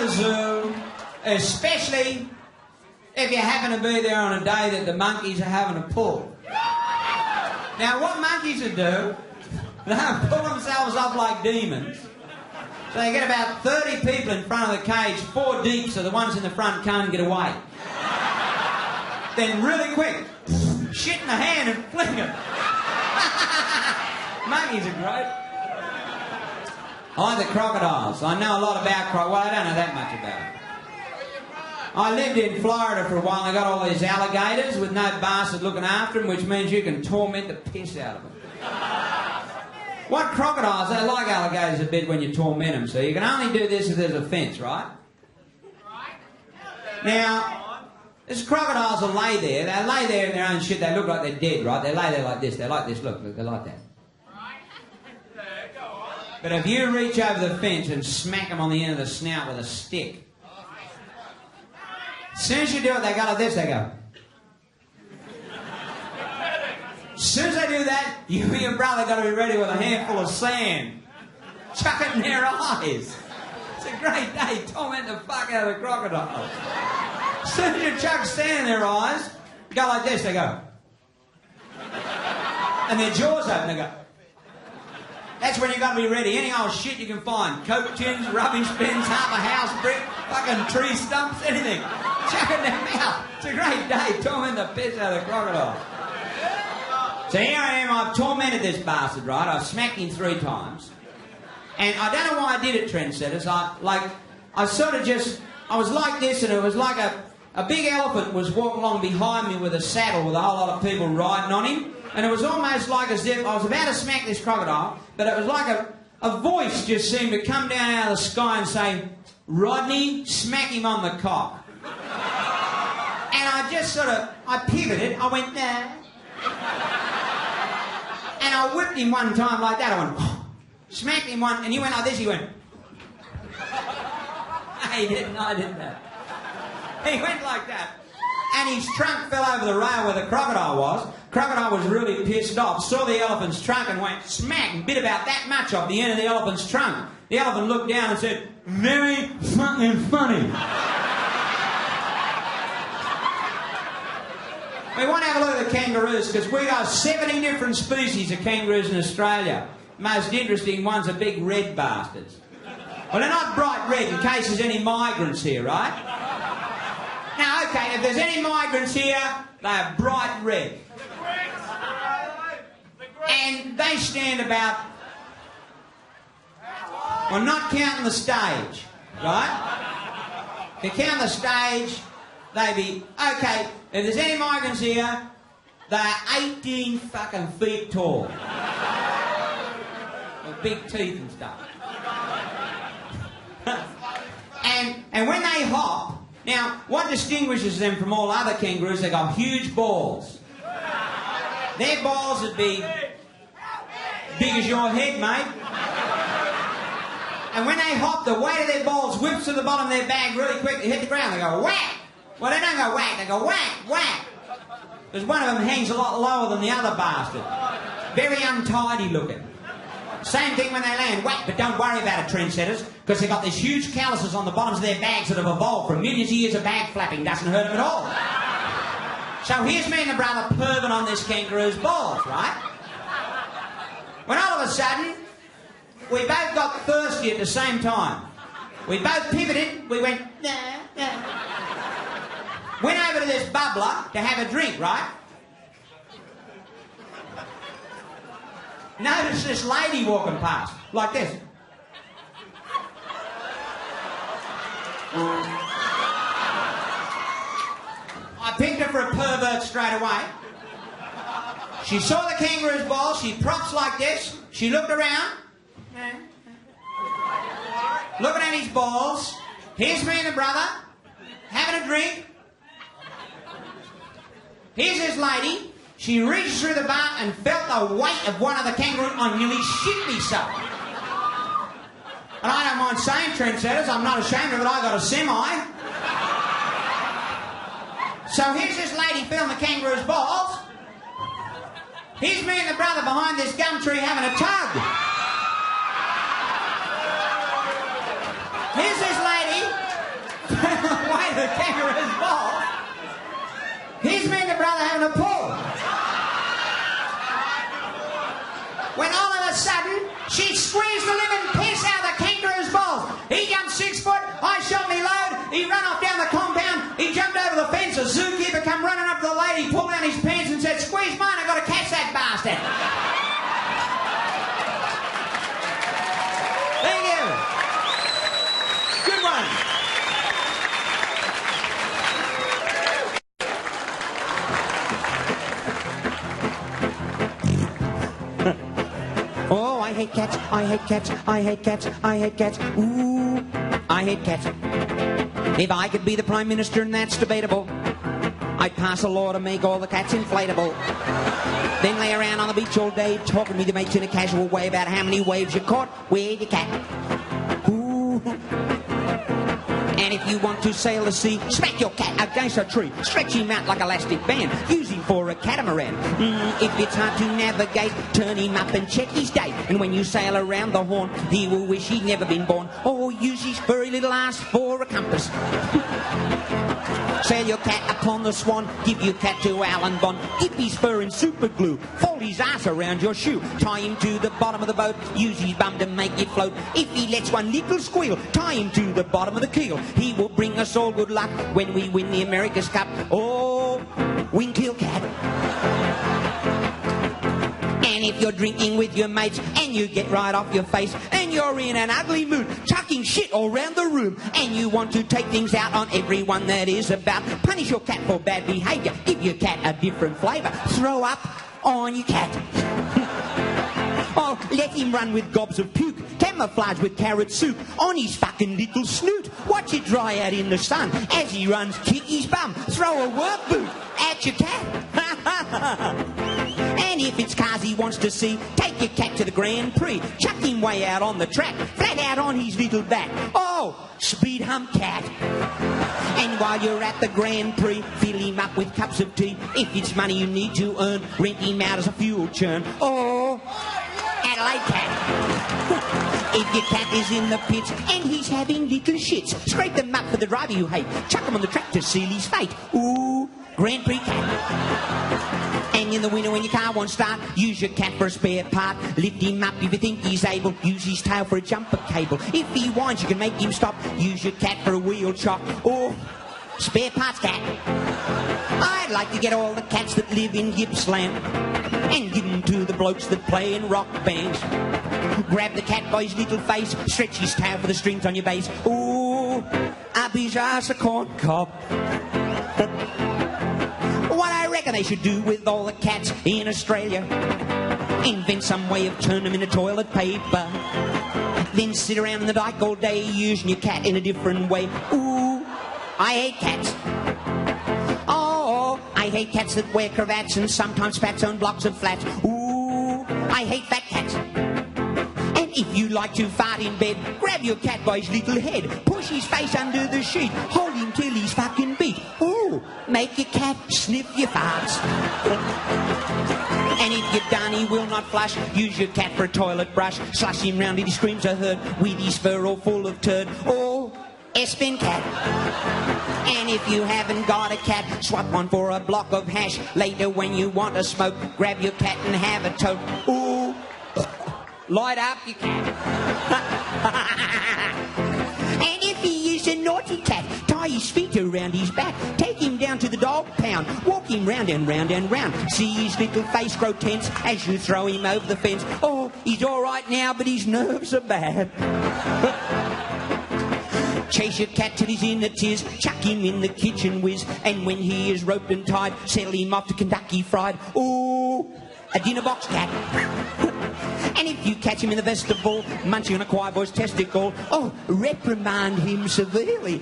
the zoo, especially if you happen to be there on a day that the monkeys are having a pull. Now, what monkeys would do, they'll pull themselves up like demons. So they get about 30 people in front of the cage, 4 deep, so the ones in the front can't get away. Then really quick, shit in the hand and fling it. Monkeys are great. I like the crocodiles. I know a lot about crocodiles. Well, I don't know that much about them. I lived in Florida for a while and I got all these alligators with no bastard looking after them, which means you can torment the piss out of them. What crocodiles, they like alligators a bit when you torment them, so you can only do this if there's a fence, right? Now, these crocodiles will lay there. They lay there in their own shit. They look like they're dead, right? They lay there like this. They're like this. Look, they're like that. But if you reach over the fence and smack them on the end of the snout with a stick, as soon as you do it, they go like this. They go. As soon as they do that, you and your brother got to be ready with a handful of sand. Chuck it in their eyes. It's a great day. Torment the fuck out of the crocodiles. As soon as you chuck sand in their eyes, go like this. They go. And their jaws open. They go. That's when you got to be ready. Any old shit you can find. Coke tins, rubbish bins, half a house brick, fucking tree stumps, anything. Chuck it in their mouth. It's a great day. Torment the piss out of the crocodile. So here I am, I've tormented this bastard, right? I've smacked him 3 times. And I don't know why I did it, trendsetters. I was like this, and it was like a big elephant was walking along behind me with a saddle with a whole lot of people riding on him. And it was almost like as if I was about to smack this crocodile, but it was like a voice just seemed to come down out of the sky and say, Rodney, smack him on the cock. And I just I pivoted, I went, nah. And I whipped him one time like that. I went, smacked him one, and he went like this. He went. He didn't. I did that. He went like that, and his trunk fell over the rail where the crocodile was. Crocodile was really pissed off. Saw the elephant's trunk and went smack and bit about that much off the end of the elephant's trunk. The elephant looked down and said, "Very fucking funny." We want to have a look at the kangaroos because we got 70 different species of kangaroos in Australia. Most interesting ones are big red bastards. Well, they're not bright red in case there's any migrants here, right? Now, okay, if there's any migrants here, they're bright red. And they stand about, well, not counting the stage, right? If you count the stage, they'd be, okay, if there's any migrants here, they're 18 fucking feet tall. With big teeth and stuff. and when they hop, now, what distinguishes them from all other kangaroos, they got huge balls. Their balls would be big as your head, mate. And when they hop, the weight of their balls whips to the bottom of their bag really quick. They hit the ground, they go whack. Well, they don't go whack, they go whack, whack. Because one of them hangs a lot lower than the other bastard. Very untidy looking. Same thing when they land, whack, but don't worry about it, trendsetters, because they've got these huge calluses on the bottoms of their bags that have evolved from millions of years of bag flapping. Doesn't hurt them at all. So here's me and the brother perving on this kangaroo's balls, right? When all of a sudden, we both got thirsty at the same time. We both pivoted, we went, nah, nah. Went over to this bubbler to have a drink, right? Notice this lady walking past, like this. I picked her for a pervert straight away. She saw the kangaroo's balls, she props like this, she looked around. Looking at his balls. Here's me and the brother, having a drink. Here's this lady. She reached through the bar and felt the weight of one of the kangaroos. I nearly shit myself. And I don't mind saying, trendsetters, I'm not ashamed of it, I got a semi. So here's this lady feeling the kangaroo's balls. Here's me and the brother behind this gum tree having a tug. Here's this lady the pool. When all of a sudden, she squeezed the living piss out of the kangaroo's balls. He jumped 6 foot, I shot me load, he ran off down the compound, he jumped over the fence, a zookeeper come running up to the lady, pulled down his pants and said, "Squeeze mine, I've got to catch that bastard." Thank you. Good one. Oh, I hate cats, I hate cats, I hate cats, I hate cats. Ooh, I hate cats. If I could be the Prime Minister, and that's debatable, I'd pass a law to make all the cats inflatable. Then lay around on the beach all day talking with your mates in a casual way about how many waves you caught with your cat. Ooh. And if you want to sail the sea, smack your cat against a tree, stretch him out like elastic band, use him for a catamaran. If it's hard to navigate, turn him up and check his date. And when you sail around the Horn, he will wish he'd never been born. Or use his furry little ass for a compass. Sail your cat upon the Swan, give your cat to Alan Bond, dip his fur in super glue, fold his ass around your shoe, tie him to the bottom of the boat, use his bum to make it float. If he lets one little squeal, tie him to the bottom of the keel. He will bring us all good luck when we win the America's Cup. Oh, Wingtail cat. And if you're drinking with your mates and you get right off your face and you're in an ugly mood, chucking shit all round the room, and you want to take things out on everyone that is about, punish your cat for bad behaviour, give your cat a different flavour, throw up on your cat. Oh, let him run with gobs of puke, camouflage with carrot soup on his fucking little snoot. Watch it dry out in the sun as he runs, kick his bum, throw a work boot at your cat. And if it's cars he wants to see, take your cat to the Grand Prix, chuck him way out on the track, flat out on his little back. Oh, speed hump cat. And while you're at the Grand Prix, fill him up with cups of tea. If it's money you need to earn, rent him out as a fuel churn. Oh, Adelaide cat. If your cat is in the pits and he's having little shits, scrape them up for the driver you hate, chuck him on the track to seal his fate. Ooh, Grand Prix cat. And in the winter when your car won't start, use your cat for a spare part. Lift him up if you think he's able, use his tail for a jumper cable. If he whines you can make him stop, use your cat for a wheel chock. Or spare parts cat. I'd like to get all the cats that live in Gippsland and give them to the blokes that play in rock bands. Grab the cat by his little face, stretch his tail for the strings on your bass. Ooh, a bizarre corn cob. What I reckon they should do with all the cats in Australia, invent some way of turning them into toilet paper, then sit around in the dike all day using your cat in a different way. Ooh, I hate cats. Oh, I hate cats that wear cravats and sometimes spats on blocks of flats. Ooh, I hate fat cats. And if you like to fart in bed, grab your cat by his little head, push his face under the sheet, hold him till he's fucking beat. Ooh, make your cat sniff your farts. And if you're done, he will not flush. Use your cat for a toilet brush, slush him round till he screams a hurt, with his fur all full of turd. Oh, S-Bin cat. And if you haven't got a cat, swap one for a block of hash. Later when you want a smoke, grab your cat and have a toke. Ooh, light up your cat. And if he is a naughty cat, tie his feet around his back, take him down to the dog pound, walk him round and round and round, see his little face grow tense as you throw him over the fence. Oh, he's all right now, but his nerves are bad. Chase your cat till he's in the tears, chuck him in the kitchen whiz, and when he is roped and tied, settle him off to Kentucky Fried. Ooh, a dinner box cat. And if you catch him in the vestibule, munching on a choir boy's testicle, oh, reprimand him severely.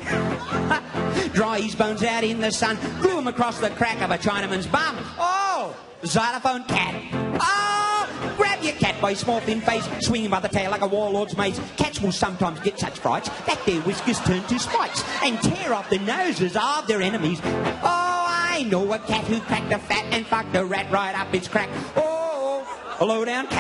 Dry his bones out in the sun, glue him across the crack of a Chinaman's bum. Oh, xylophone cat. Oh, grab your cat by his small thin face, swing him by the tail like a warlord's mace. Cats will sometimes get such frights that their whiskers turn to spikes and tear off the noses of their enemies. Oh, I know a cat who cracked a fat and fucked a rat right up its crack. Oh, a low-down cat.